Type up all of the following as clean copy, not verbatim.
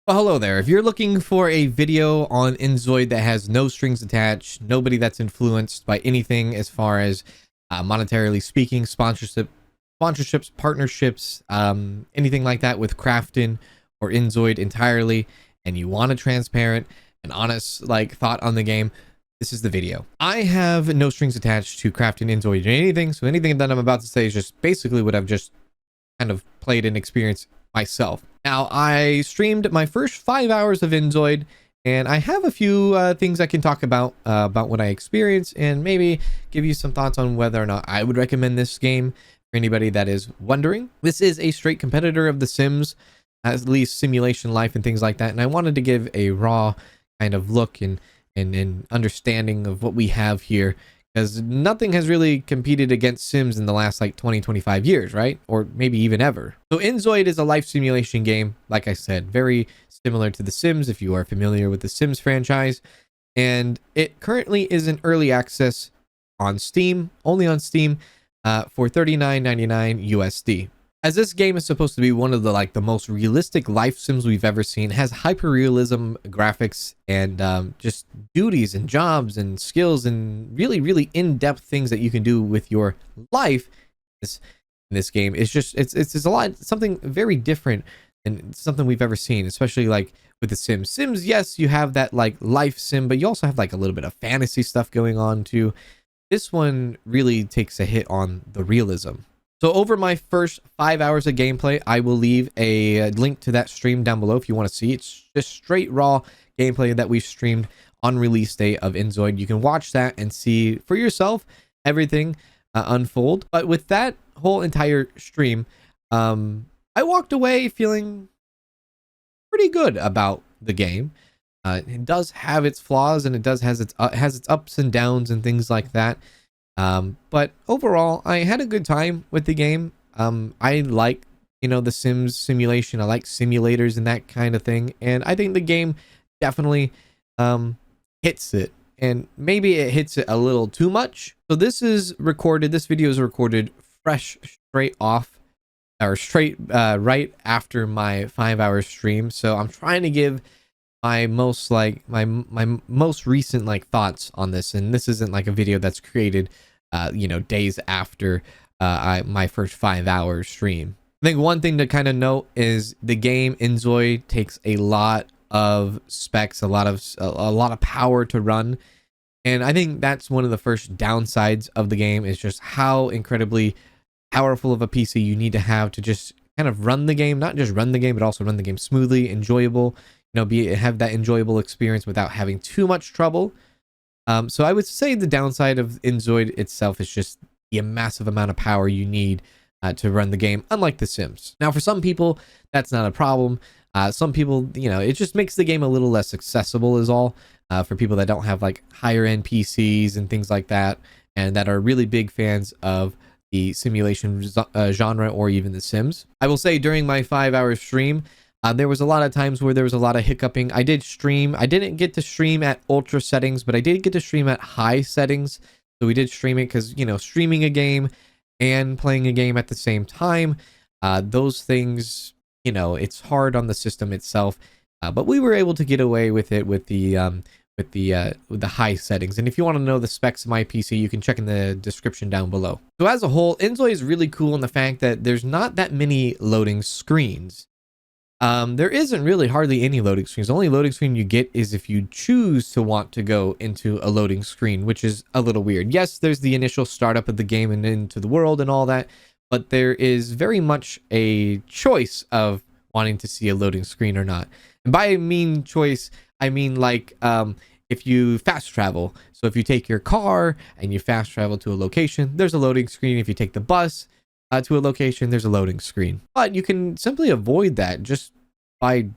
Well, hello there. If you're looking for a video on NVIDIA that has no strings attached, nobody that's influenced by anything as far as monetarily speaking, sponsorships, partnerships, anything like that with Crafton or NVIDIA entirely, and you want a transparent and honest thought on the game, this is the video. I have no strings attached to Crafton, NVIDIA, or anything, so anything that I'm about to say is just basically what I've just kind of played and experienced myself. Now, I streamed my first 5 hours of NVIDIA, and I have a few things I can talk about what I experienced, and maybe give you some thoughts on whether or not I would recommend this game for anybody that is wondering. This is a straight competitor of The Sims, at least simulation life and things like that, and I wanted to give a raw kind of look and understanding of what we have here, because nothing has really competed against Sims in the last 20-25 years, right? Or maybe even ever. So InZOI is a life simulation game, like I said, very similar to The Sims if you are familiar with the Sims franchise. And it currently is in early access on Steam, only on Steam, for $39.99 USD. As this game is supposed to be one of the most realistic life sims we've ever seen, it has hyper-realism graphics and just duties and jobs and skills and really in-depth things that you can do with your life in this game. It's a lot, something very different and something we've ever seen, especially with the Sims. Sims, yes, you have that life sim, but you also have a little bit of fantasy stuff going on too. This one really takes a hit on the realism. So over my first 5 hours of gameplay, I will leave a link to that stream down below if you want to see. It's just straight raw gameplay that we streamed on release day of NVIDIA. You can watch that and see for yourself everything unfold. But with that whole entire stream, I walked away feeling pretty good about the game. It does have its flaws and it does has its ups and downs and things like that. But overall, I had a good time with the game. I like, the Sims simulation. I like simulators and that kind of thing. And I think the game definitely, hits it. And maybe it hits it a little too much. So this video is recorded fresh, straight off, or straight, right after my 5 hour stream. So I'm trying to give my most my most recent thoughts on this, and this isn't a video that's created days after my first 5 hour stream. I think one thing to kind of note is the game NVIDIA takes a lot of specs, a lot of power to run, and I think that's one of the first downsides of the game, is just how incredibly powerful of a PC you need to have to just kind of run the game, not just run the game, but also run the game smoothly, enjoyable, have that enjoyable experience without having too much trouble. So I would say the downside of NVIDIA itself is just the massive amount of power you need to run the game, unlike The Sims. Now, for some people, that's not a problem. Some people, it just makes the game a little less accessible is all, for people that don't have higher end PCs and things like that, and that are really big fans of the simulation genre or even The Sims. I will say during my 5 hour stream, there was a lot of times where there was a lot of hiccuping. I didn't get to stream at ultra settings, but I did get to stream at high settings. So we did stream it because, streaming a game and playing a game at the same time, those things, it's hard on the system itself. But we were able to get away with it with the high settings. And if you want to know the specs of my PC, you can check in the description down below. So as a whole, NVIDIA is really cool in the fact that there's not that many loading screens. There isn't really hardly any loading screens. The only loading screen you get is if you choose to want to go into a loading screen, which is a little weird. Yes, there's the initial startup of the game and into the world and all that, but there is very much a choice of wanting to see a loading screen or not. And by choice, I mean if you fast travel. So if you take your car and you fast travel to a location, there's a loading screen. If you take the bus to a location, there's a loading screen. But you can simply avoid that just by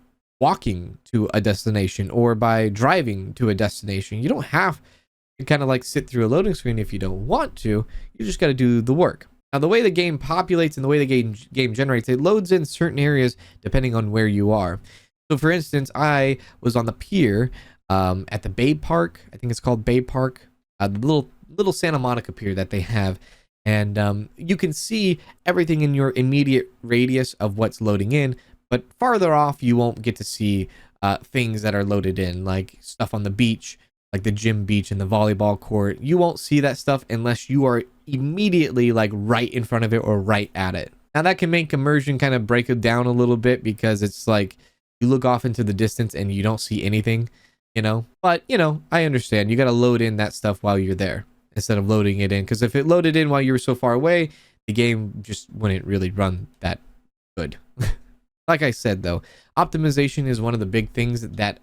walking to a destination or by driving to a destination. You don't have to kind of sit through a loading screen if you don't want to. You just got to do the work. Now, the way the game populates and the way the game generates, it loads in certain areas depending on where you are. So for instance, I was on the pier at the Bay Park. I think it's called Bay Park, the little Santa Monica pier that they have. And you can see everything in your immediate radius of what's loading in, but farther off you won't get to see things that are loaded in, like stuff on the beach, like the gym beach and the volleyball court. You won't see that stuff unless you are immediately like right in front of it or right at it. Now that can make immersion kind of break it down a little bit, because it's like you look off into the distance and you don't see anything, you know. But you know, I understand you got to load in that stuff while you're there instead of loading it in, because if it loaded in while you were so far away, the game just wouldn't really run that good. Like I said though, optimization is one of the big things that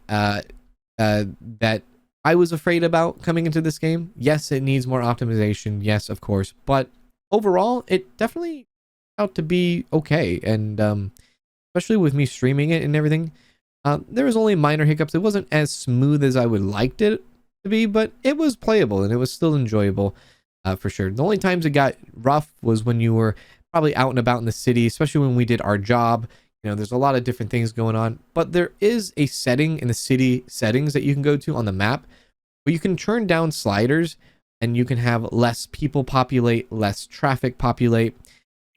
that I was afraid about coming into this game. Yes, it needs more optimization, yes, of course, but overall it definitely out to be okay. And especially with me streaming it and everything, there was only minor hiccups. It wasn't as smooth as I would liked it to be, but it was playable and it was still enjoyable, for sure. The only times it got rough was when you were probably out and about in the city, especially when we did our job. You know, there's a lot of different things going on, but there is a setting in the city settings that you can go to on the map where you can turn down sliders and you can have less people populate, less traffic populate,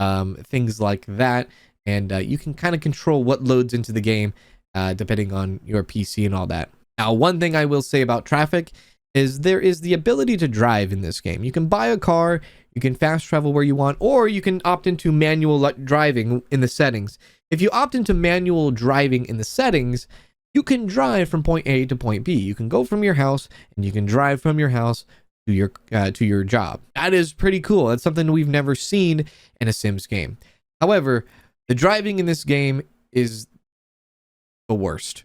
things like that. And you can kind of control what loads into the game depending on your PC and all that. Now, one thing I will say about traffic is there is the ability to drive in this game. You can buy a car, you can fast travel where you want, or you can opt into manual driving in the settings. If you opt into manual driving in the settings, you can drive from point A to point B. You can go from your house and you can drive from your house to your job. That is pretty cool. That's something we've never seen in a Sims game. However, the driving in this game is the worst.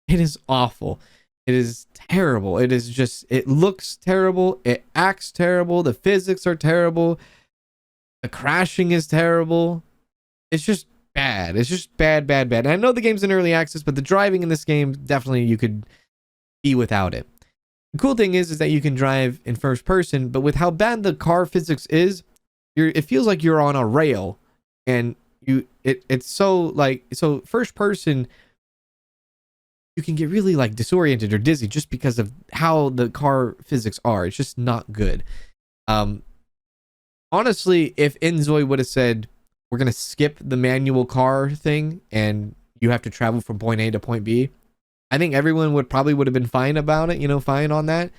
It is awful. It is terrible. It is just, it looks terrible. It acts terrible. The physics are terrible. The crashing is terrible. It's just bad. It's just bad. And I know the game's in early access, but the driving in this game, definitely you could be without it. The cool thing is that you can drive in first person, but with how bad the car physics is, it feels like you're on a rail, and it's so first person, you can get really like disoriented or dizzy just because of how the car physics are. It's just not good. Honestly, if NVIDIA would have said, we're going to skip the manual car thing and you have to travel from point A to point B, I think everyone would have been fine about it, you know, fine on that.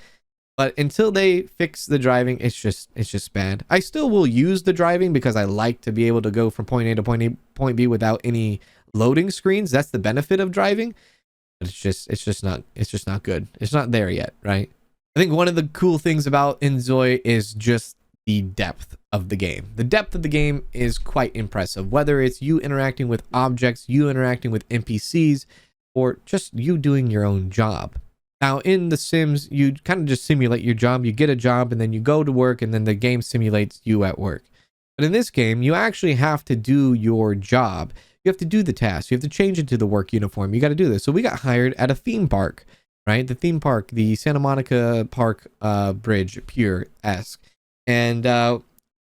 But until they fix the driving, it's just bad. I still will use the driving because I like to be able to go from point A to point B without any loading screens. That's the benefit of driving. But it's just not good. It's not there yet, right? I think one of the cool things about NVIDIA is just the depth of the game. The depth of the game is quite impressive, whether it's you interacting with objects, you interacting with NPCs, or just you doing your own job. Now, in The Sims, you kind of just simulate your job. You get a job and then you go to work, and then the game simulates you at work. But in this game, you actually have to do your job. You have to do the task. You have to change into the work uniform. You got to do this. So we got hired at a theme park, right? The theme park, the Santa Monica Park Bridge, Pier-esque. And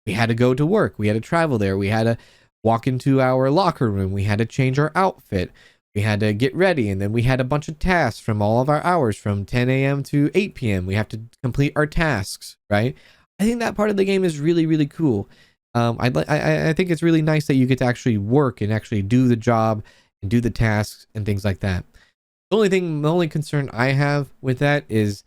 we had to go to work. We had to travel there. We had to walk into our locker room. We had to change our outfit. We had to get ready. And then we had a bunch of tasks from all of our hours from 10 a.m. to 8 p.m. We have to complete our tasks, right? I think that part of the game is really, really cool. I think it's really nice that you get to actually work and actually do the job and do the tasks and things like that. The only concern I have with that is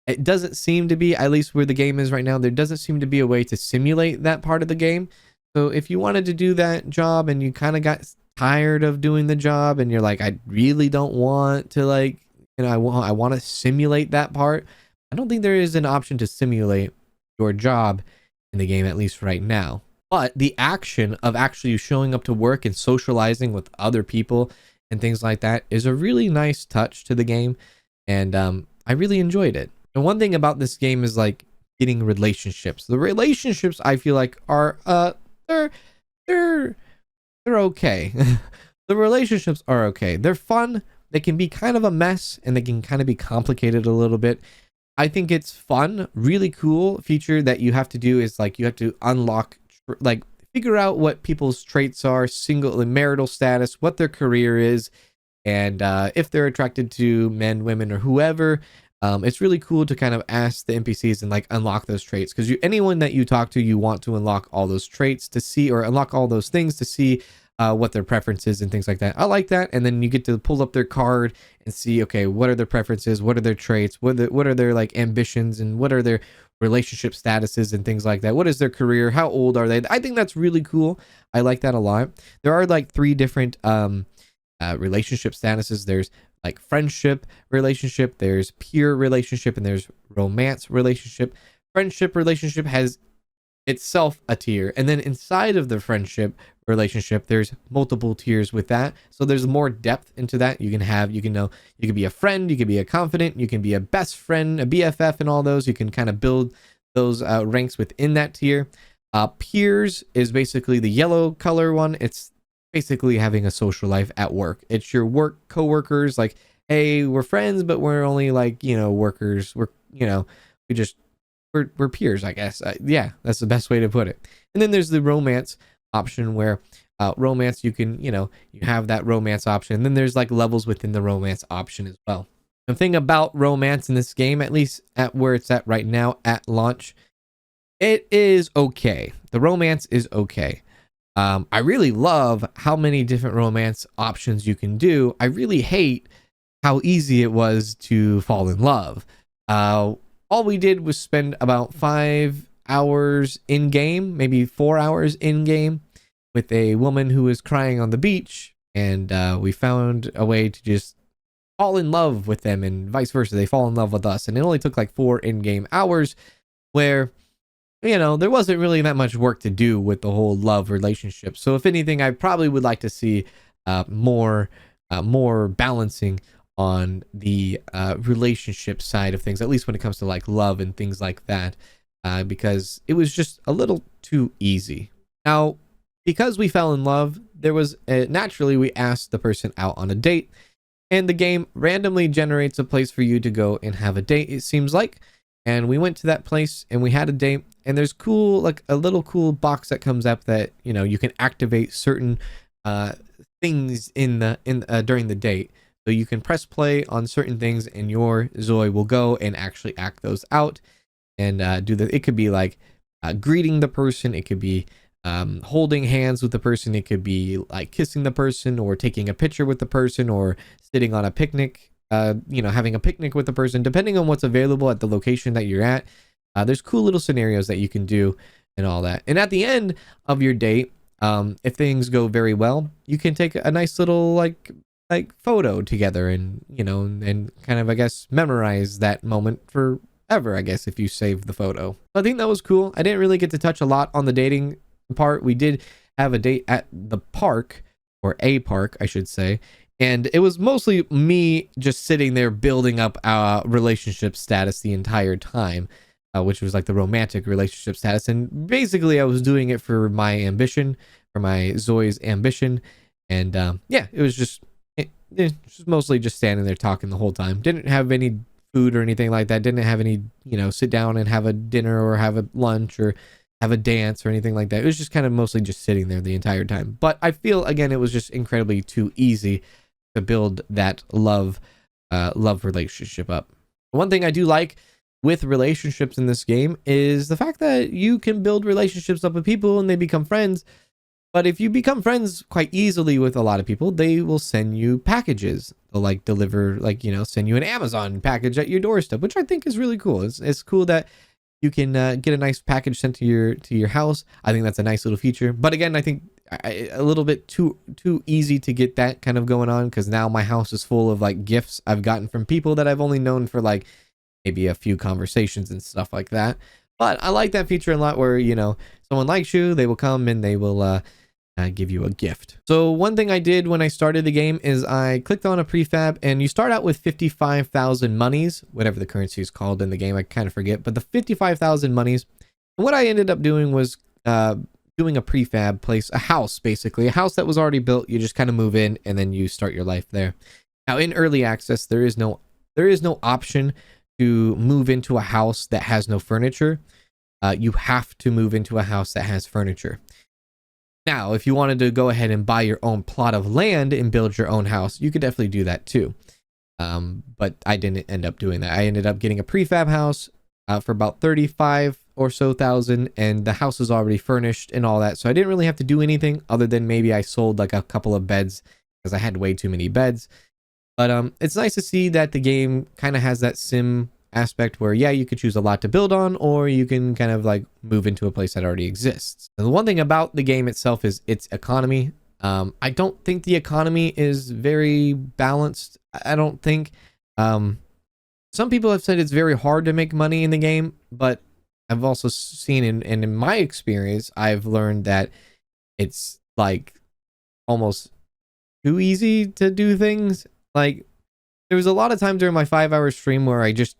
it doesn't seem to be, at least where the game is right now, there doesn't seem to be a way to simulate that part of the game. So if you wanted to do that job and you kind of got tired of doing the job and you're like, I really don't want to, like, you know, I want to simulate that part, I don't think there is an option to simulate your job in the game, at least right now. But the action of actually showing up to work and socializing with other people and things like that is a really nice touch to the game, and I really enjoyed it. And one thing about this game is like getting relationships. The relationships, I feel like, are they're okay. The relationships are okay. They're fun. They can be kind of a mess, and they can kind of be complicated a little bit. I think it's fun. Really cool feature that you have to do is like you have to unlock, like, figure out what people's traits are, single marital status, what their career is, and if they're attracted to men, women, or whoever. It's really cool to kind of ask the NPCs and like unlock those traits, because anyone that you talk to, you want to unlock all those traits to see, or unlock all those things to see what their preferences and things like that. I like that. And then you get to pull up their card and see, okay, what are their preferences, what are their traits, what are their like ambitions, and what are their relationship statuses and things like that. What is their career? How old are they? I think that's really cool. I like that a lot. There are like 3 different relationship statuses. There's like friendship relationship, there's peer relationship, and there's romance relationship. Friendship relationship has itself a tier, and then inside of the friendship relationship there's multiple tiers with that, so there's more depth into that. You can be a friend, you can be a confidant, you can be a best friend, a BFF, and all those. You can kind of build those ranks within that tier. Peers is basically the yellow color one. It's basically having a social life at work. It's your work coworkers, like, hey, we're friends, but we're only like, workers. We're peers, I guess. Yeah, that's the best way to put it. And then there's the romance option, where romance, you have that romance option. And then there's like levels within the romance option as well. The thing about romance in this game, at least at where it's at right now at launch, it is okay. The romance is okay. I really love how many different romance options you can do. I really hate how easy it was to fall in love. All we did was spend about 5 hours in game, maybe 4 hours in game, with a woman who was crying on the beach, and we found a way to just fall in love with them, and vice versa. They fall in love with us, and it only took like 4 in-game hours, where there wasn't really that much work to do with the whole love relationship. So if anything, I probably would like to see more balancing on the relationship side of things, at least when it comes to like love and things like that, because it was just a little too easy. Now, because we fell in love, there was naturally we asked the person out on a date, and the game randomly generates a place for you to go and have a date, it seems like. And we went to that place and we had a date, and there's a little cool box that comes up that you can activate certain things during the date. So you can press play on certain things, and your Zoe will go and actually act those out and it could be like greeting the person, it could be holding hands with the person, it could be like kissing the person, or taking a picture with the person, or sitting on a picnic, having a picnic with the person, depending on what's available at the location that you're at. There's cool little scenarios that you can do and all that. And at the end of your date, if things go very well, you can take a nice little like photo together, and and kind of, I guess, memorize that moment forever, I guess, if you save the photo. I think that was cool. I didn't really get to touch a lot on the dating part. We did have a date at the park, or a park, I should say. And it was mostly me just sitting there building up our relationship status the entire time, which was like the romantic relationship status. And basically I was doing it for my ambition, for my Zoi's ambition. And yeah, it was just mostly just standing there talking the whole time. Didn't have any food or anything like that. Didn't have any, sit down and have a dinner or have a lunch or have a dance or anything like that. It was just kind of mostly just sitting there the entire time. But I feel, again, it was just incredibly too easy to build that love relationship up. One thing I do like with relationships in this game is the fact that you can build relationships up with people and they become friends. But if you become friends quite easily with a lot of people, they will send you packages. They'll like deliver, send you an Amazon package at your doorstep, which I think is really cool. It's cool that you can get a nice package sent to your house. I think that's a nice little feature. But again, I think a little bit too easy to get that kind of going on, because now my house is full of like gifts I've gotten from people that I've only known for like maybe a few conversations and stuff like that. But I like that feature a lot, where someone likes you, they will come and they will give you a gift. So one thing I did when I started the game is I clicked on a prefab, and you start out with 55,000 monies, whatever the currency is called in the game, I kind of forget, but the 55,000 monies. And what I ended up doing was doing a prefab place, a house, basically a house that was already built. You just kind of move in and then you start your life there. Now in early access, there is no option to move into a house that has no furniture. You have to move into a house that has furniture. Now, if you wanted to go ahead and buy your own plot of land and build your own house, you could definitely do that too. But I didn't end up doing that. I ended up getting a prefab house for about 35 or so thousand, and the house is already furnished and all that. So I didn't really have to do anything other than maybe I sold like a couple of beds because I had way too many beds. But it's nice to see that the game kind of has that sim aspect where, yeah, you could choose a lot to build on, or you can kind of like move into a place that already exists. And the one thing about the game itself is its economy. I don't think the economy is very balanced. I don't think. Some people have said it's very hard to make money in the game, but I've also seen and in my experience, I've learned that it's like almost too easy to do things. Like, there was a lot of times during my 5-hour stream where I just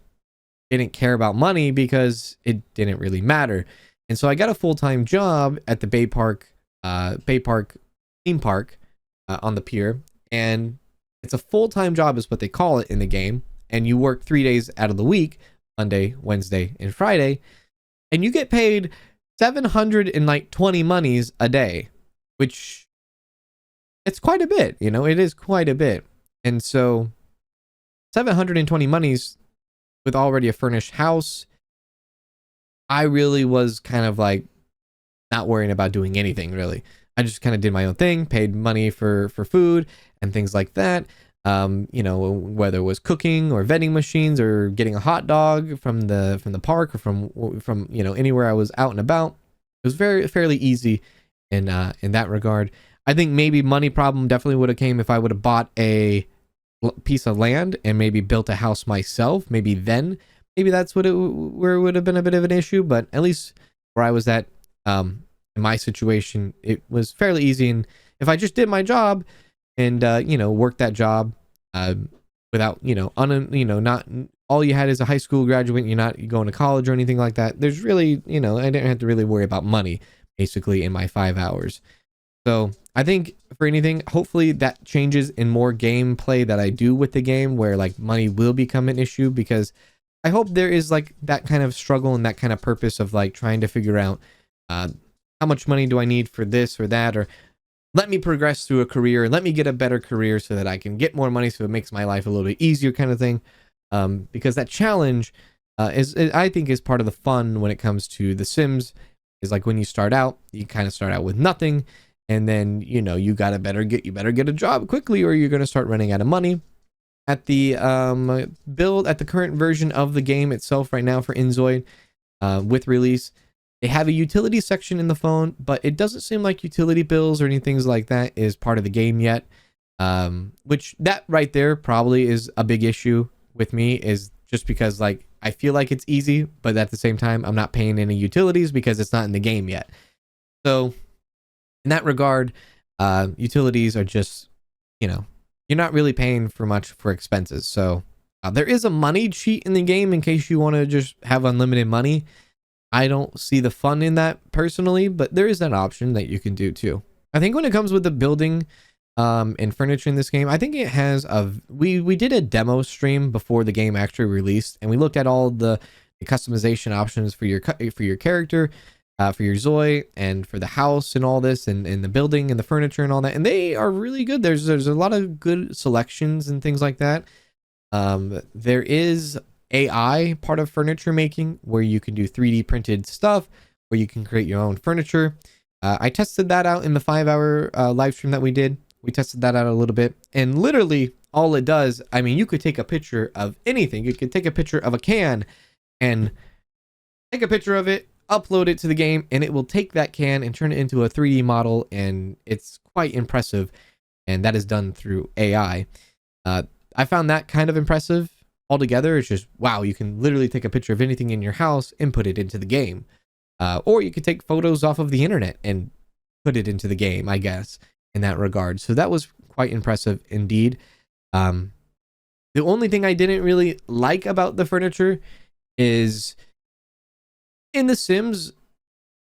didn't care about money because it didn't really matter. And so I got a full-time job at the Bay Park theme park on the pier, and it's a full-time job is what they call it in the game, and you work 3 days out of the week, Monday, Wednesday, and Friday, and you get paid 720 monies a day, which it's quite a bit, you know, it is quite a bit. And so 720 monies with already a furnished house, I really was kind of like not worrying about doing anything really. I just kind of did my own thing, paid money for food and things like that. You know, whether it was cooking or vending machines or getting a hot dog from the park or from you know, anywhere I was out and about. It was fairly easy in that regard. I think maybe money problem definitely would have came if I would have bought a piece of land and maybe built a house myself. Maybe that's where it would have been a bit of an issue. But at least where I was at, in my situation, it was fairly easy. And if I just did my job and you know, worked that job without, you know, not all you had is a high school graduate, you're not going to college or anything like that, there's really, you know, I didn't have to really worry about money basically in my 5 hours. So I think for anything, hopefully that changes in more gameplay that I do with the game, where like money will become an issue, because I hope there is like that kind of struggle and that kind of purpose of like trying to figure out how much money do I need for this or that, or let me progress through a career, let me get a better career so that I can get more money so it makes my life a little bit easier kind of thing. Because that challenge I think is part of the fun when it comes to The Sims, is like when you start out, you kind of start out with nothing. And then, you know, you better get a job quickly, or you're going to start running out of money. At the at the current version of the game itself right now for InZOI, with release, they have a utility section in the phone, but it doesn't seem like utility bills or anything like that is part of the game yet. Which that right there probably is a big issue with me, is just because like I feel like it's easy, but at the same time I'm not paying any utilities because it's not in the game yet. So in that regard, utilities are just, you know, you're not really paying for much for expenses. So there is a money cheat in the game in case you want to just have unlimited money. I don't see the fun in that personally, but there is that option that you can do too. I think when it comes with the building and furniture in this game, I think it has we did a demo stream before the game actually released, and we looked at all the customization options for your character, for your Zois, and for the house and all this, and the building and the furniture and all that, and they are really good. There's a lot of good selections and things like that. There is AI part of furniture making where you can do 3D printed stuff, where you can create your own furniture. I tested that out in the 5-hour live stream that we did. We tested that out a little bit, and literally all it does, I mean, you could take a picture of anything. You could take a picture of a can and take a picture of it, upload it to the game, and it will take that can and turn it into a 3D model, and it's quite impressive. And that is done through AI. I found that kind of impressive altogether. It's just, wow, you can literally take a picture of anything in your house and put it into the game. Or you could take photos off of the internet and put it into the game, I guess, in that regard. So that was quite impressive indeed. The only thing I didn't really like about the furniture is, in The Sims,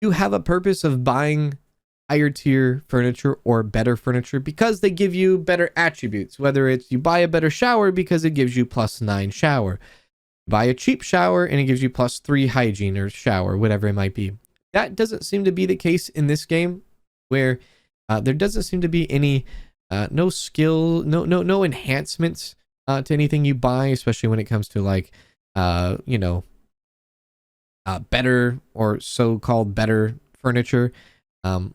you have a purpose of buying higher tier furniture or better furniture because they give you better attributes. Whether it's you buy a better shower because it gives you +9 shower, buy a cheap shower and it gives you +3 hygiene or shower, whatever it might be. That doesn't seem to be the case in this game, where there doesn't seem to be any no skill, no enhancements to anything you buy, especially when it comes to like you know, better or so-called better furniture,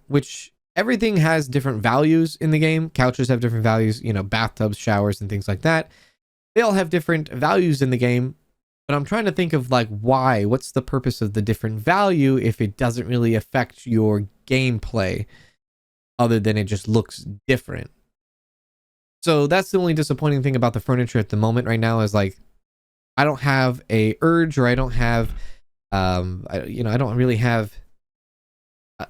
which everything has different values in the game. Couches have different values, you know, bathtubs, showers, and things like that. They all have different values in the game, but I'm trying to think of like why. What's the purpose of the different value if it doesn't really affect your gameplay other than it just looks different? So that's the only disappointing thing about the furniture at the moment right now is like I don't have a urge, or I don't have I don't really have I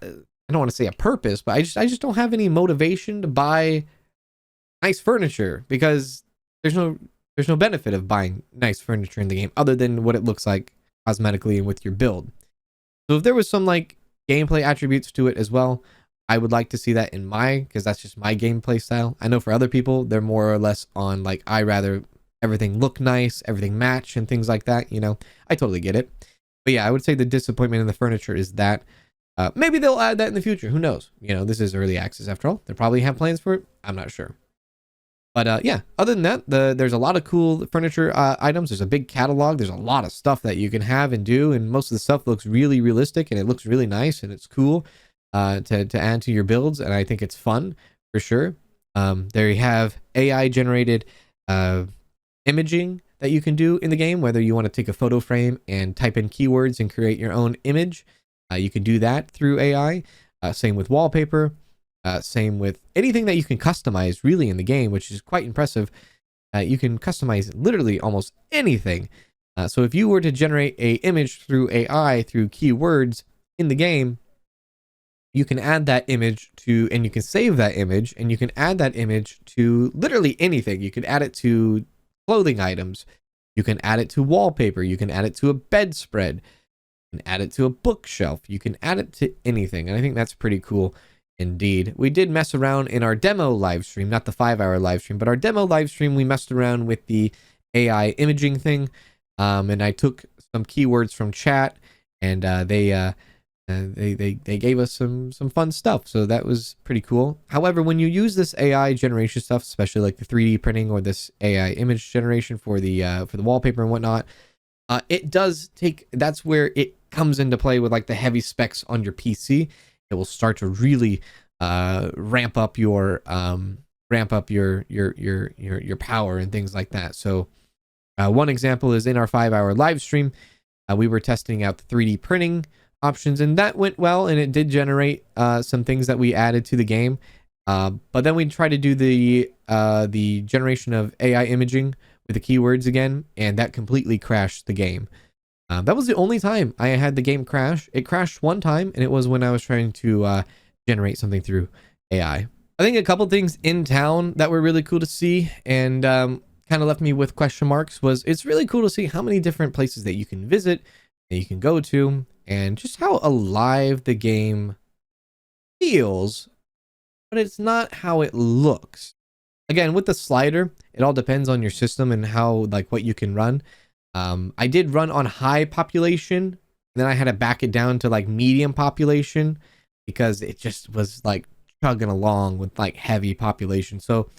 don't want to say a purpose, but I just don't have any motivation to buy nice furniture because there's no benefit of buying nice furniture in the game other than what it looks like cosmetically and with your build. So if there was some like gameplay attributes to it as well, I would like to see that in because that's just my gameplay style. I know for other people, they're more or less on like, I rather everything look nice, everything match and things like that. You know, I totally get it. But yeah, I would say the disappointment in the furniture is that maybe they'll add that in the future. Who knows? You know, this is early access after all. They probably have plans for it. I'm not sure. But yeah, other than that, there's a lot of cool furniture items. There's a big catalog. There's a lot of stuff that you can have and do. And most of the stuff looks really realistic and it looks really nice and it's cool to add to your builds. And I think it's fun for sure. There you have AI generated imaging that you can do in the game, whether you want to take a photo frame and type in keywords and create your own image. You can do that through AI. Same with wallpaper. Same with anything that you can customize really in the game, which is quite impressive. You can customize literally almost anything. So if you were to generate a image through AI, through keywords in the game, you can add that image to, and you can save that image, and you can add that image to literally anything. You can add it to clothing items. You can add it to wallpaper. You can add it to a bedspread. You can add it to a bookshelf. You can add it to anything. And I think that's pretty cool indeed. We did mess around in our demo live stream, not the 5-hour live stream, but our demo live stream, we messed around with the AI imaging thing. And I took some keywords from chat and they gave us some fun stuff. So that was pretty cool. However, when you use this AI generation stuff, especially like the 3D printing or this AI image generation for the wallpaper and whatnot, it does take, that's where it comes into play with like the heavy specs on your PC. It will start to really ramp up your power and things like that. So one example is in our 5-hour live stream, we were testing out the 3D printing options, and that went well, and it did generate some things that we added to the game. But then we tried to do the generation of AI imaging with the keywords again, and that completely crashed the game. That was the only time I had the game crash. It crashed one time, and it was when I was trying to generate something through AI. I think a couple things in town that were really cool to see and kind of left me with question marks was it's really cool to see how many different places that you can visit, that you can go to, and just how alive the game feels, but it's not how it looks. Again, with the slider, it all depends on your system and how, like, what you can run. I did run on high population, then I had to back it down to like medium population because it just was like chugging along with like heavy population. So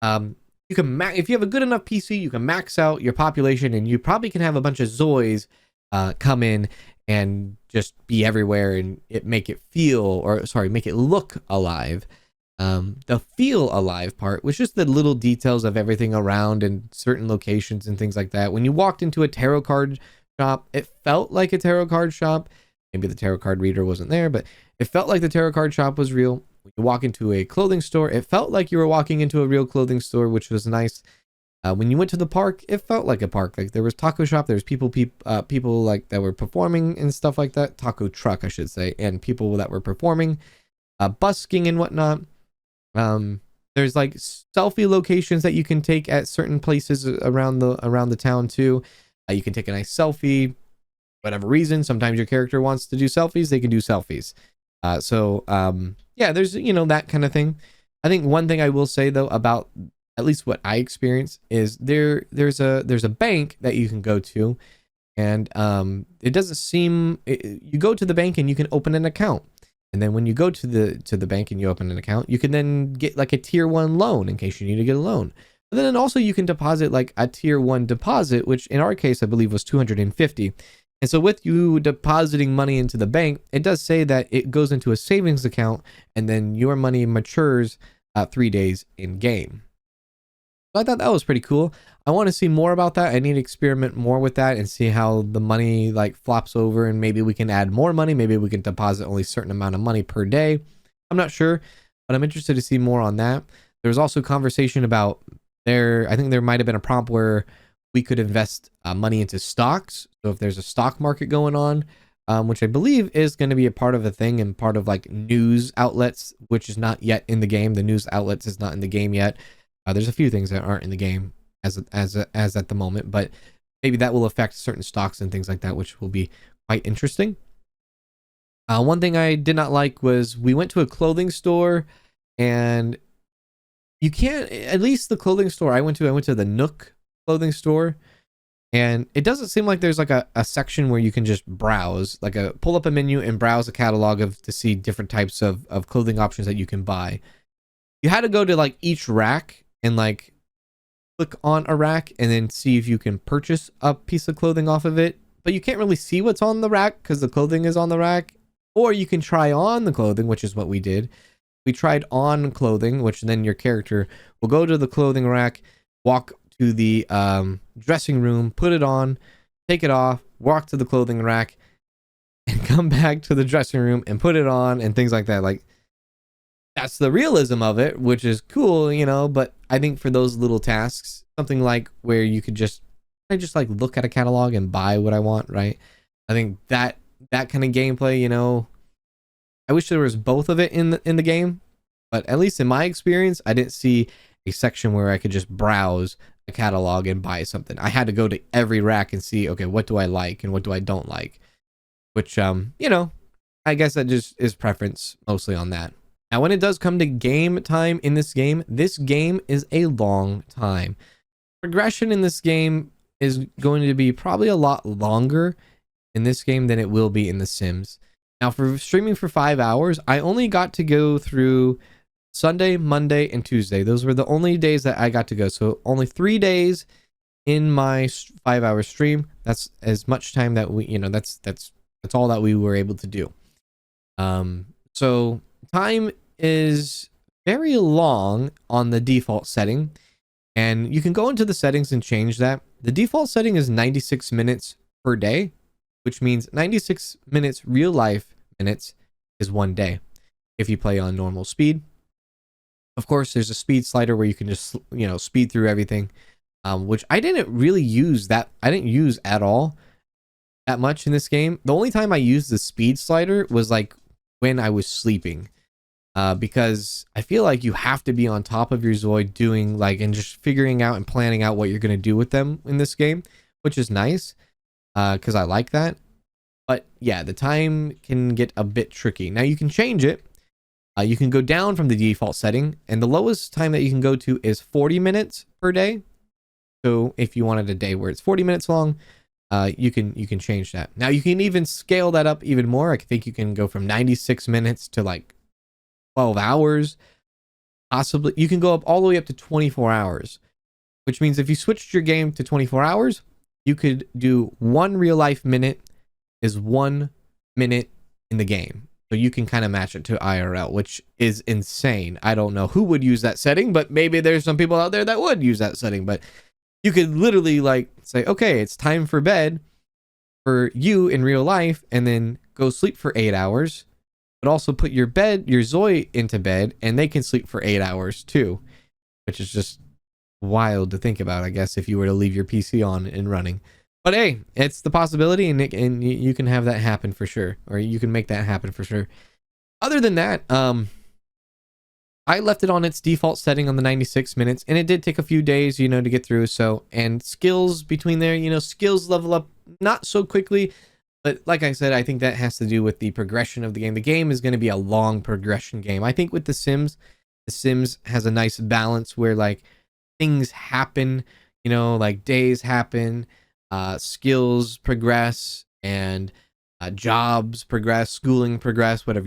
you can if you have a good enough PC, you can max out your population, and you probably can have a bunch of Zois come in and just be everywhere and make it look alive. The feel alive part was just the little details of everything around and certain locations and things like that. When you walked into a tarot card shop, it felt like a tarot card shop. Maybe the tarot card reader wasn't there, but it felt like the tarot card shop was real. When you walk into a clothing store, it felt like you were walking into a real clothing store, which was nice. When you went to the park, it felt like a park. Like there was taco shop, there was people like that were performing and stuff like that. Taco truck, I should say, and people that were performing, busking and whatnot. There's like selfie locations that you can take at certain places around the town too. You can take a nice selfie, whatever reason. Sometimes your character wants to do selfies, they can do selfies. Yeah, there's that kind of thing. I think one thing I will say though about at least what I experienced is there's a bank that you can go to, and it doesn't seem you go to the bank and you can open an account. And then when you go to the bank and you open an account, you can then get like a tier 1 loan in case you need to get a loan. And then also you can deposit like a tier 1 deposit, which in our case, I believe was 250. And so with you depositing money into the bank, it does say that it goes into a savings account and then your money matures 3 days in game. So I thought that was pretty cool. I want to see more about that. I need to experiment more with that and see how the money like flops over, and maybe we can add more money. Maybe we can deposit only a certain amount of money per day. I'm not sure, but I'm interested to see more on that. There was also conversation about I think there might have been a prompt where we could invest money into stocks. So if there's a stock market going on, which I believe is going to be a part of a thing and part of like news outlets, which is not yet in the game. The news outlets is not in the game yet. There's a few things that aren't in the game as at the moment, but maybe that will affect certain stocks and things like that, which will be quite interesting. One thing I did not like was we went to a clothing store, and you can't, at least the clothing store I went to the Nook clothing store, and it doesn't seem like there's like a section where you can just browse, like pull up a menu and browse a catalog to see different types of clothing options that you can buy. You had to go to like each rack and like click on a rack and then see if you can purchase a piece of clothing off of it, but you can't really see what's on the rack because the clothing is on the rack. Or you can try on the clothing, which is what we did. We tried on clothing, which then your character will go to the clothing rack, walk to the dressing room, put it on, take it off, walk to the clothing rack, and come back to the dressing room and put it on, and things like that. Like, that's the realism of it, which is cool, you know. But I think for those little tasks, something like where you could just like look at a catalog and buy what I want, right? I think that kind of gameplay, you know, I wish there was both of it in the game, but at least in my experience, I didn't see a section where I could just browse a catalog and buy something. I had to go to every rack and see, okay, what do I like and what do I don't like, which you know, I guess that just is preference mostly on that. Now, when it does come to game time in this game is a long time. Progression in this game is going to be probably a lot longer in this game than it will be in The Sims. Now, for streaming for 5 hours, I only got to go through Sunday, Monday, and Tuesday. Those were the only days that I got to go. So only 3 days in my 5-hour stream. That's as much time that we, you know, that's all that we were able to do. So time is very long on the default setting, and you can go into the settings and change that. The default setting is 96 minutes per day, which means 96 minutes real life minutes is 1 day if you play on normal speed. Of course, there's a speed slider where you can just, you know, speed through everything, which I didn't really use that. I didn't use at all that much in this game. The only time I used the speed slider was like when I was sleeping, because I feel like you have to be on top of your Zoi doing like, and just figuring out and planning out what you're going to do with them in this game, which is nice. Because I like that. But yeah, the time can get a bit tricky. Now you can change it. You can go down from the default setting, and the lowest time that you can go to is 40 minutes per day. So if you wanted a day where it's 40 minutes long, you can change that. Now you can even scale that up even more. I think you can go from 96 minutes to like 12 hours. Possibly you can go up all the way up to 24 hours, which means if you switched your game to 24 hours, you could do 1 real life minute is 1 minute in the game. So you can kind of match it to IRL, which is insane. I don't know who would use that setting, but maybe there's some people out there that would use that setting. But you could literally like say, okay, it's time for bed for you in real life, and then go sleep for 8 hours, but also put your Zoi into bed, and they can sleep for 8 hours too, which is just wild to think about, I guess, if you were to leave your PC on and running. But hey, it's the possibility, and you can have that happen for sure, or you can make that happen for sure. Other than that, I left it on its default setting on the 96 minutes, and it did take a few days, you know, to get through. So, and skills between there, you know, skills level up not so quickly, but like I said, I think that has to do with the progression of the game. The game is going to be a long progression game. I think with The Sims has a nice balance where like things happen, you know, like days happen, skills progress, and jobs progress, schooling progress, whatever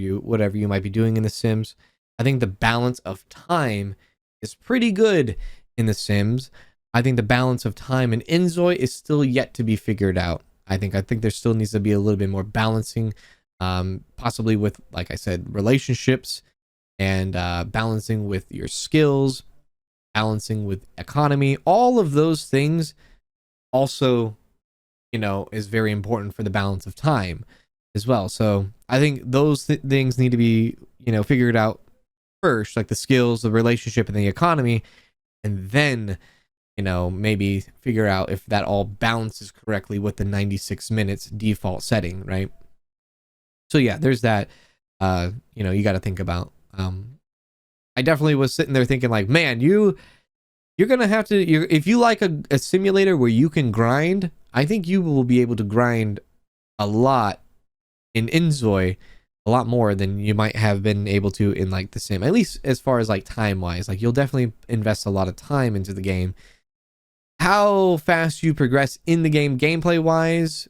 you might be doing in The Sims. I think the balance of time is pretty good in The Sims. I think the balance of time in InZOI is still yet to be figured out. I think there still needs to be a little bit more balancing, possibly with, like I said, relationships, and balancing with your skills, balancing with economy. All of those things also, is very important for the balance of time as well. So I think those things need to be, figured out first, like the skills, the relationship, and the economy, and then, maybe figure out if that all balances correctly with the 96 minutes default setting, right? So yeah, there's that. You got to think about. I definitely was sitting there thinking like, man, you're gonna have to. If you like a simulator where you can grind, I think you will be able to grind a lot in InZOI, a lot more than you might have been able to in like the sim. At least as far as like time wise, like you'll definitely invest a lot of time into the game. How fast you progress in the game, gameplay wise,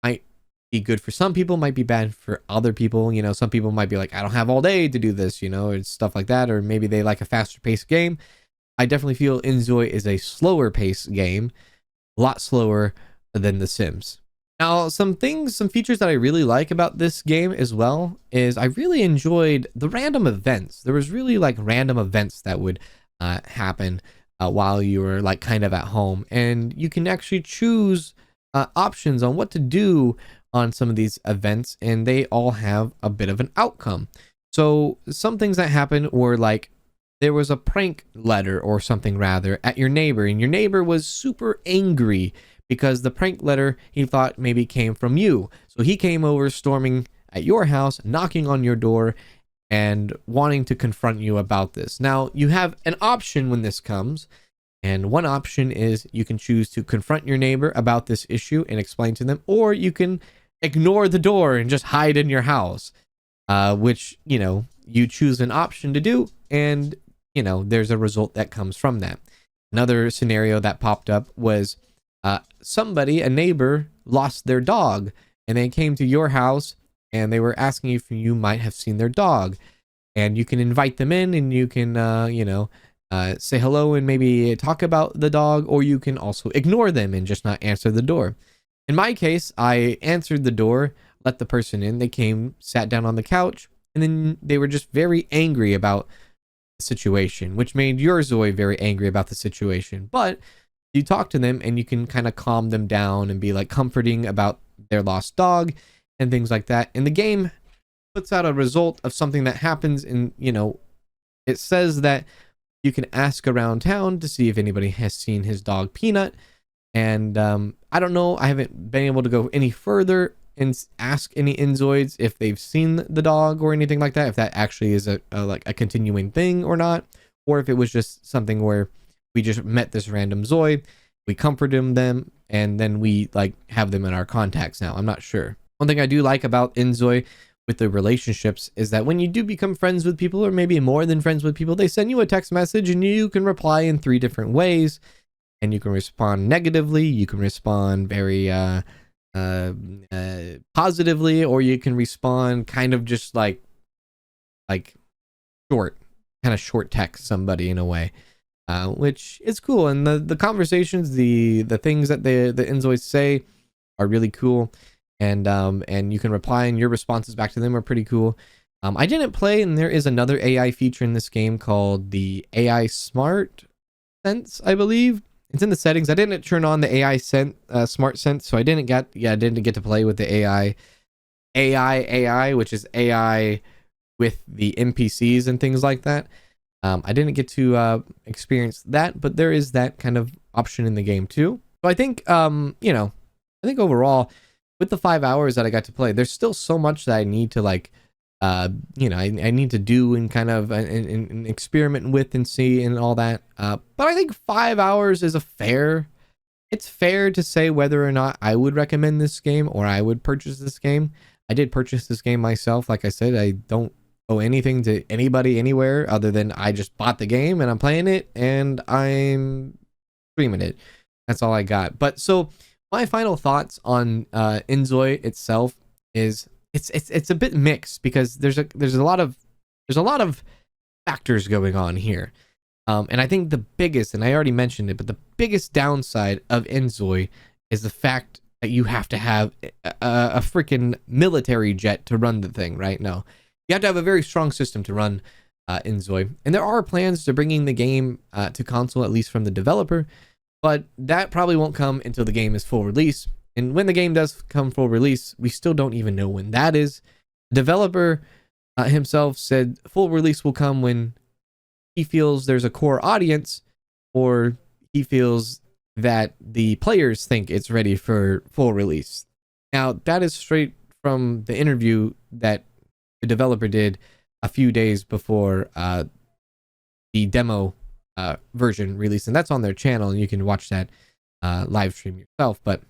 might be good for some people, might be bad for other people. Some people might be like, I don't have all day to do this, or stuff like that, or maybe they like a faster paced game. I definitely feel InZOI is a slower paced game, a lot slower than The Sims. Now, some features that I really like about this game as well is I really enjoyed the random events. There was really like random events that would happen while you were like kind of at home, and you can actually choose options on what to do on some of these events, and they all have a bit of an outcome. So some things that happened were like, there was a prank letter or something rather at your neighbor, and your neighbor was super angry because the prank letter he thought maybe came from you. So he came over storming at your house, knocking on your door, and wanting to confront you about this. Now, you have an option when this comes, and one option is you can choose to confront your neighbor about this issue and explain to them, or you can ignore the door and just hide in your house, which, you choose an option to do, and, there's a result that comes from that. Another scenario that popped up was a neighbor lost their dog, and they came to your house and they were asking if you might have seen their dog, and you can invite them in, and you can say hello and maybe talk about the dog, or you can also ignore them and just not answer the door. In my case, I answered the door, let the person in. They came, sat down on the couch, and then they were just very angry about the situation, which made your Zoe very angry about the situation. But you talk to them and you can kind of calm them down and be like comforting about their lost dog and things like that. And the game puts out a result of something that happens, and it says that you can ask around town to see if anybody has seen his dog Peanut. And I don't know, I haven't been able to go any further and ask any InZOIs if they've seen the dog or anything like that, if that actually is a continuing thing or not, or if it was just something where we just met this random Zoi, we comforted them, and then we like have them in our contacts now. I'm not sure. One thing I do like about InZOI with the relationships is that when you do become friends with people, or maybe more than friends with people, they send you a text message and you can reply in 3 different ways, and you can respond negatively, you can respond very positively, or you can respond kind of just like short text somebody in a way, which is cool. And the conversations, the things that the InZOIs say are really cool, and you can reply, and your responses back to them are pretty cool. I didn't play, and there is another AI feature in this game called the AI Smart Sense, I believe. It's in the settings. I didn't turn on the AI Smart Sense, so I didn't get to play with the AI, which is AI with the NPCs and things like that. I didn't get to experience that, but there is that kind of option in the game too. So I think, I think overall, with the 5 hours that I got to play, there's still so much that I need to I need to do and kind of and experiment with and see and all that. But I think 5 hours is it's fair to say whether or not I would recommend this game or I would purchase this game. I did purchase this game myself. Like I said, I don't owe anything to anybody anywhere other than I just bought the game and I'm playing it and I'm streaming it. That's all I got. But so my final thoughts on InZOI itself is it's a bit mixed, because there's a lot of factors going on here. And I think the biggest, and I already mentioned it, but the biggest downside of InZOI is the fact that you have to have a freaking military jet to run the thing, right? No, you have to have a very strong system to run InZOI. And there are plans to bringing the game to console, at least from the developer, but that probably won't come until the game is full release. And when the game does come full release, we still don't even know when that is. The developer himself said full release will come when he feels there's a core audience, or he feels that the players think it's ready for full release. Now, that is straight from the interview that the developer did a few days before the demo version release, and that's on their channel, and you can watch that live stream yourself. But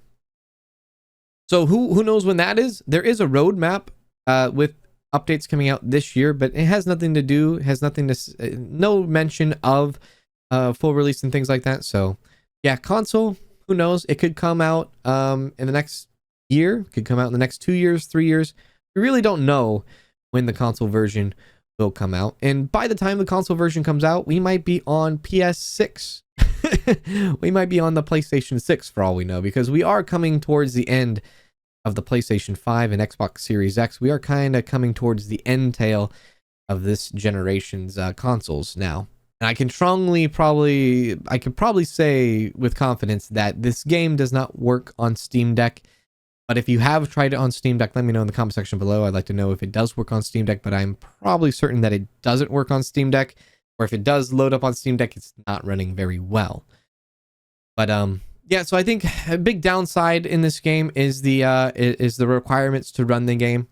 so who knows when that is? There is a roadmap with updates coming out this year, but it has nothing to do, no mention of full release and things like that. So yeah, console, who knows? It could come out in the next year, could come out in the next 2 years, 3 years. We really don't know when the console version will come out. And by the time the console version comes out, we might be on PS6. We might be on the PlayStation 6 for all we know, because we are coming towards the end of the PlayStation 5 and Xbox Series X. We are kind of coming towards the end tail of this generation's consoles now. And I could probably say with confidence that this game does not work on Steam Deck. But if you have tried it on Steam Deck, let me know in the comment section below. I'd like to know if it does work on Steam Deck, but I'm probably certain that it doesn't work on Steam Deck. Or if it does load up on Steam Deck, it's not running very well. But yeah, so I think a big downside in this game is the requirements to run the game.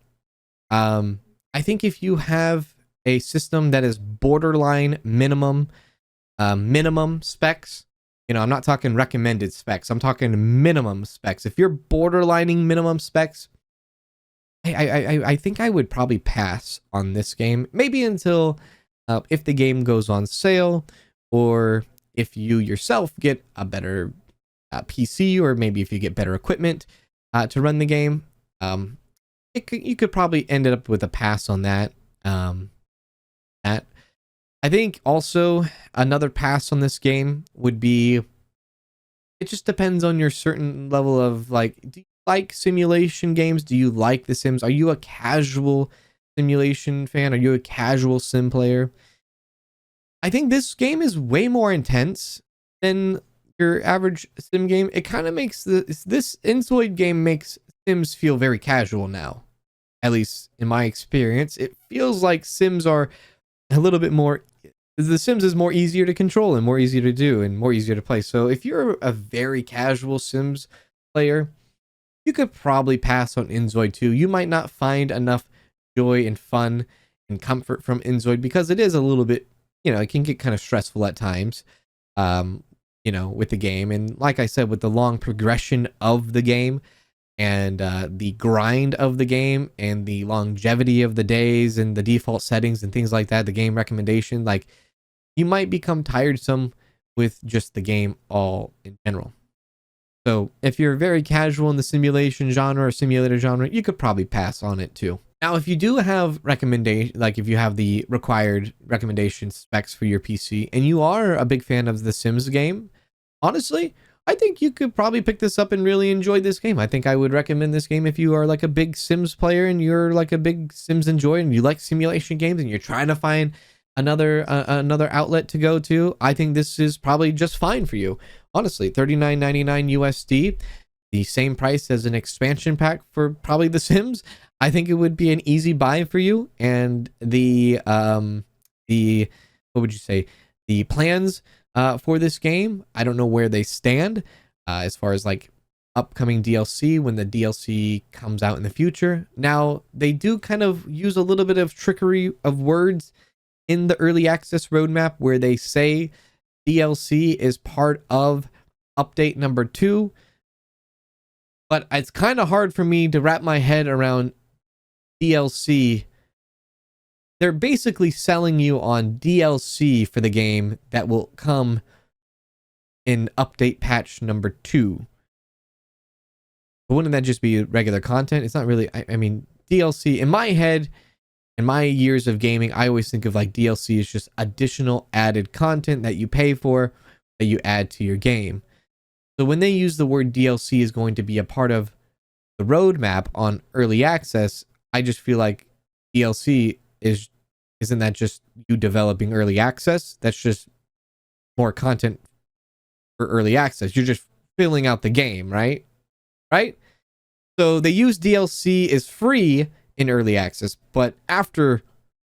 I think if you have a system that is borderline minimum specs, you know, I'm not talking recommended specs, I'm talking minimum specs. If you're borderlining minimum specs, I think I would probably pass on this game, maybe until if the game goes on sale, or if you yourself get a better PC, or maybe if you get better equipment to run the game. You could probably end up with a pass on that. I think also another pass on this game would be, it just depends on your certain level of, like, do you like simulation games? Do you like The Sims? Are you a casual simulation fan? Are you a casual sim player? I think this game is way more intense than your average sim game. It kind of makes this InZOI game makes Sims feel very casual now. At least in my experience, it feels like Sims are a little bit more, the Sims is more easier to control and more easier to do and more easier to play. So if you're a very casual Sims player, you could probably pass on InZOI 2. You might not find enough joy and fun and comfort from InZOI, because it is a little bit, you know, it can get kind of stressful at times, you know, with the game. And like I said, with the long progression of the game, and the grind of the game, and the longevity of the days, and the default settings and things like that, the game recommendation, like, you might become tiresome with just the game all in general. So if you're very casual in the simulation genre or simulator genre, you could probably pass on it too. Now, if you do have recommendation, like if you have the required recommendation specs for your PC, and you are a big fan of the Sims game, honestly, I think you could probably pick this up and really enjoy this game. I think I would recommend this game if you are like a big Sims player, and you're like a big Sims enjoyer, and you like simulation games, and you're trying to find another outlet to go to. I think this is probably just fine for you. Honestly, $39.99 USD, the same price as an expansion pack for probably The Sims. I think it would be an easy buy for you. And the what would you say? The plans for this game, I don't know where they stand as far as like upcoming DLC, when the DLC comes out in the future. Now, they do kind of use a little bit of trickery of words in the early access roadmap, where they say DLC is part of update number 2. But it's kind of hard for me to wrap my head around DLC. They're basically selling you on DLC for the game that will come in update patch number 2. But wouldn't that just be regular content? It's not really, I mean, DLC, in my head, in my years of gaming, I always think of like DLC as just additional added content that you pay for, that you add to your game. So when they use the word DLC is going to be a part of the roadmap on early access, I just feel like DLC isn't that just you developing early access? That's just more content for early access. You're just filling out the game, right? Right? So they use DLC is free in early access, but after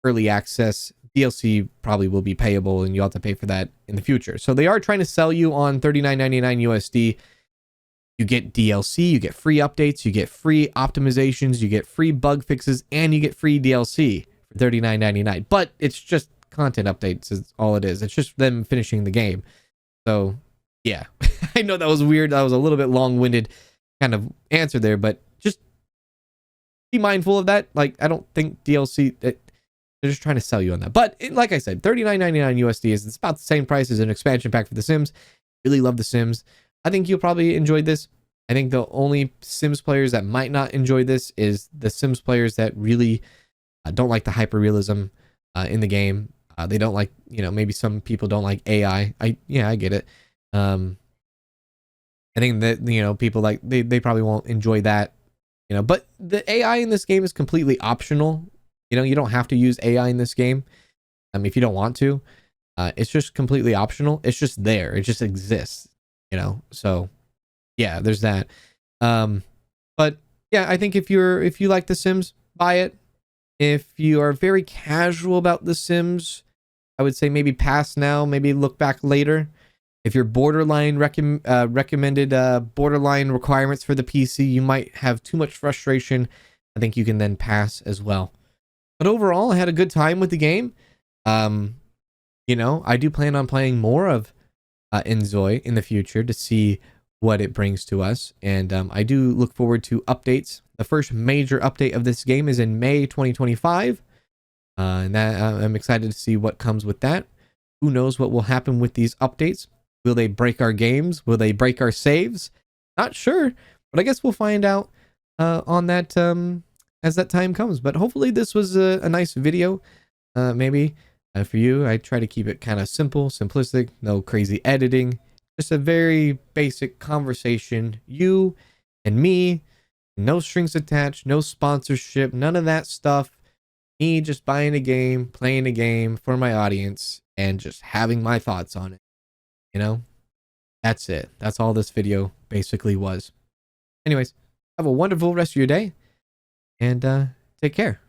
early access, DLC probably will be payable and you'll have to pay for that in the future. So they are trying to sell you on $39.99 USD. You get DLC, you get free updates, you get free optimizations, you get free bug fixes, and you get free DLC for $39.99. But it's just content updates is all it is. It's just them finishing the game. So yeah, I know that was weird. That was a little bit long-winded kind of answer there, but just be mindful of that. Like, I don't think DLC, they're just trying to sell you on that. But like I said, $39.99 USD is, it's about the same price as an expansion pack for The Sims. Really love The Sims. I think you'll probably enjoy this. I think the only Sims players that might not enjoy this is the Sims players that really don't like the hyperrealism in the game. They don't like, maybe some people don't like AI. I get it. I think that, people like, they probably won't enjoy that, but the AI in this game is completely optional. You don't have to use AI in this game. If you don't want to, it's just completely optional. It's just there. It just exists, so yeah, there's that. But yeah, I think if you like The Sims, buy it. If you are very casual about The Sims, I would say maybe pass now, maybe look back later. If you're borderline recommended borderline requirements for the PC, you might have too much frustration. I think you can then pass as well. But overall, I had a good time with the game. I do plan on playing more of InZOI in the future to see what it brings to us. And I do look forward to updates. The first major update of this game is in May 2025. And that I'm excited to see what comes with that. Who knows what will happen with these updates? Will they break our games? Will they break our saves? Not sure, but I guess we'll find out on that as that time comes. But hopefully this was a nice video, maybe for you. I try to keep it kind of simple, simplistic, no crazy editing. Just a very basic conversation, you and me, no strings attached, no sponsorship, none of that stuff. Me just buying a game, playing a game for my audience, and just having my thoughts on it. That's it. That's all this video basically was. Anyways, have a wonderful rest of your day, and take care.